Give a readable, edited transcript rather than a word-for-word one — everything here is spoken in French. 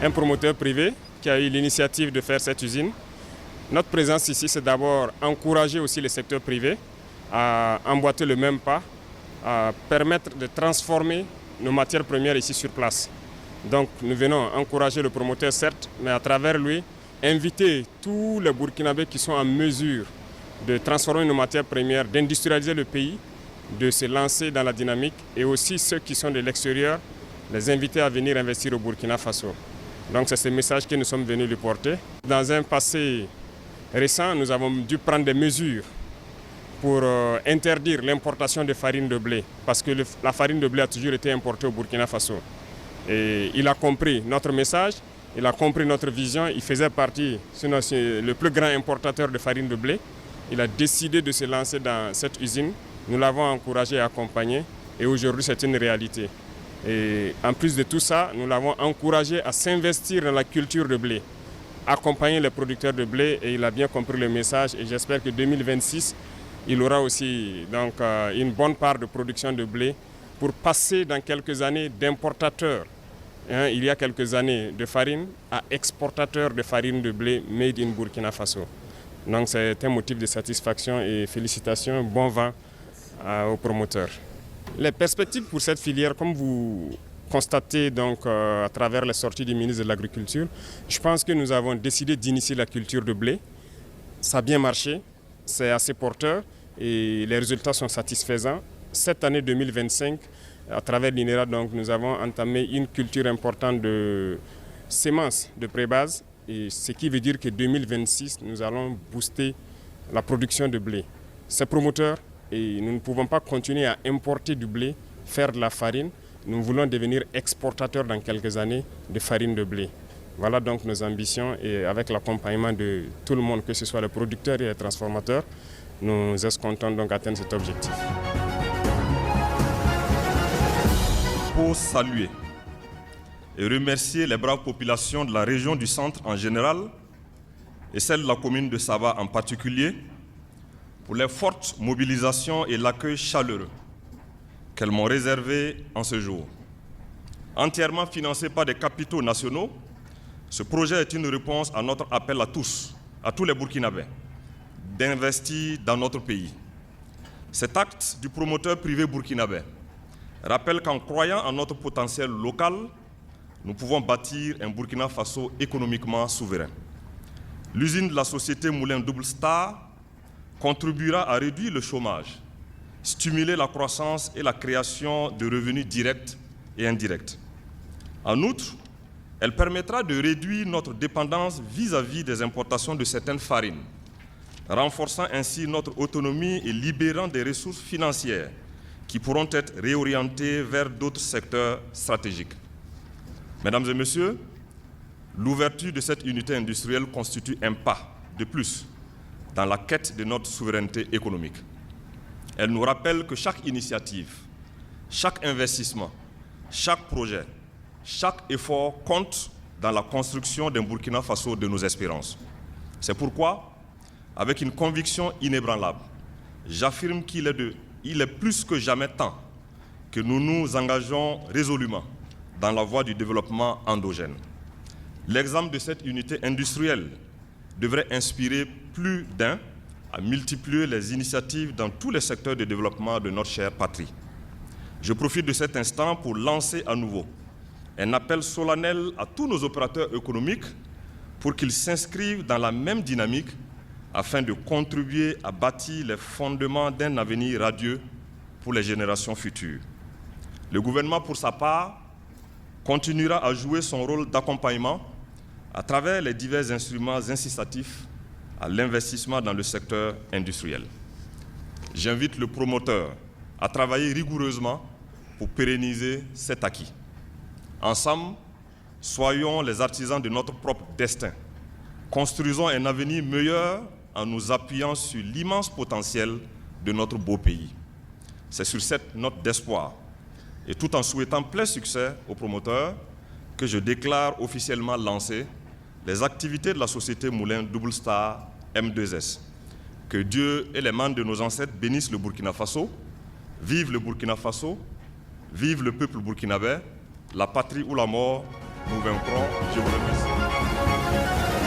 un promoteur privé qui a eu l'initiative de faire cette usine. Notre présence ici, c'est d'abord encourager aussi le secteur privé à emboîter le même pas, à permettre de transformer nos matières premières ici sur place. Donc nous venons encourager le promoteur, certes, mais à travers lui, inviter tous les Burkinabés qui sont en mesure de transformer nos matières premières, d'industrialiser le pays, de se lancer dans la dynamique, et aussi ceux qui sont de l'extérieur, les inviter à venir investir au Burkina Faso. Donc c'est ce message que nous sommes venus lui porter. Dans un passé récent, nous avons dû prendre des mesures pour interdire l'importation de farine de blé, parce que la farine de blé a toujours été importée au Burkina Faso. Et il a compris notre message, il a compris notre vision, il faisait partie, sinon c'est le plus grand importateur de farine de blé. Il a décidé de se lancer dans cette usine. Nous l'avons encouragé et accompagné, et aujourd'hui c'est une réalité. Et en plus de tout ça, nous l'avons encouragé à s'investir dans la culture de blé, accompagner les producteurs de blé, et il a bien compris le message, et j'espère que 2026, il aura aussi donc, une bonne part de production de blé pour passer dans quelques années d'importateur, il y a quelques années, de farine à exportateur de farine de blé made in Burkina Faso. Donc c'est un motif de satisfaction et félicitations, bon vent aux promoteurs. Les perspectives pour cette filière, comme vous constatez donc, à travers les sorties du ministre de l'Agriculture, je pense que nous avons décidé d'initier la culture de blé. Ça a bien marché, c'est assez porteur et les résultats sont satisfaisants. Cette année 2025, à travers l'INERA, donc, nous avons entamé une culture importante de semences de pré-base, et ce qui veut dire que 2026, nous allons booster la production de blé. C'est promoteur et nous ne pouvons pas continuer à importer du blé, faire de la farine. Nous voulons devenir exportateurs dans quelques années de farine de blé. Voilà donc nos ambitions, et avec l'accompagnement de tout le monde, que ce soit les producteurs et les transformateurs, nous escomptons donc atteindre cet objectif. Pour saluer et remercier les braves populations de la région du centre en général et celle de la commune de Saba en particulier pour les fortes mobilisations et l'accueil chaleureux qu'elles m'ont réservé en ce jour. Entièrement financé par des capitaux nationaux, ce projet est une réponse à notre appel à tous les Burkinabés, d'investir dans notre pays. Cet acte du promoteur privé burkinabé rappelle qu'en croyant en notre potentiel local, nous pouvons bâtir un Burkina Faso économiquement souverain. L'usine de la société Moulin Double Star contribuera à réduire le chômage, stimuler la croissance et la création de revenus directs et indirects. En outre, elle permettra de réduire notre dépendance vis-à-vis des importations de certaines farines, renforçant ainsi notre autonomie et libérant des ressources financières qui pourront être réorientées vers d'autres secteurs stratégiques. Mesdames et messieurs, l'ouverture de cette unité industrielle constitue un pas de plus dans la quête de notre souveraineté économique. Elle nous rappelle que chaque initiative, chaque investissement, chaque projet, chaque effort compte dans la construction d'un Burkina Faso de nos espérances. C'est pourquoi, avec une conviction inébranlable, j'affirme qu'il est plus que jamais temps que nous nous engageons résolument dans la voie du développement endogène. L'exemple de cette unité industrielle devrait inspirer plus d'un à multiplier les initiatives dans tous les secteurs de développement de notre chère patrie. Je profite de cet instant pour lancer à nouveau un appel solennel à tous nos opérateurs économiques pour qu'ils s'inscrivent dans la même dynamique afin de contribuer à bâtir les fondements d'un avenir radieux pour les générations futures. Le gouvernement, pour sa part, continuera à jouer son rôle d'accompagnement à travers les divers instruments incitatifs à l'investissement dans le secteur industriel. J'invite le promoteur à travailler rigoureusement pour pérenniser cet acquis. Ensemble, soyons les artisans de notre propre destin. Construisons un avenir meilleur en nous appuyant sur l'immense potentiel de notre beau pays. C'est sur cette note d'espoir, et tout en souhaitant plein succès aux promoteurs, que je déclare officiellement lancées les activités de la société Moulin Double Star M2S. Que Dieu et les membres de nos ancêtres bénissent le Burkina Faso. Vive le Burkina Faso, vive le peuple burkinabé, la patrie ou la mort, nous vaincrons. Je vous remercie.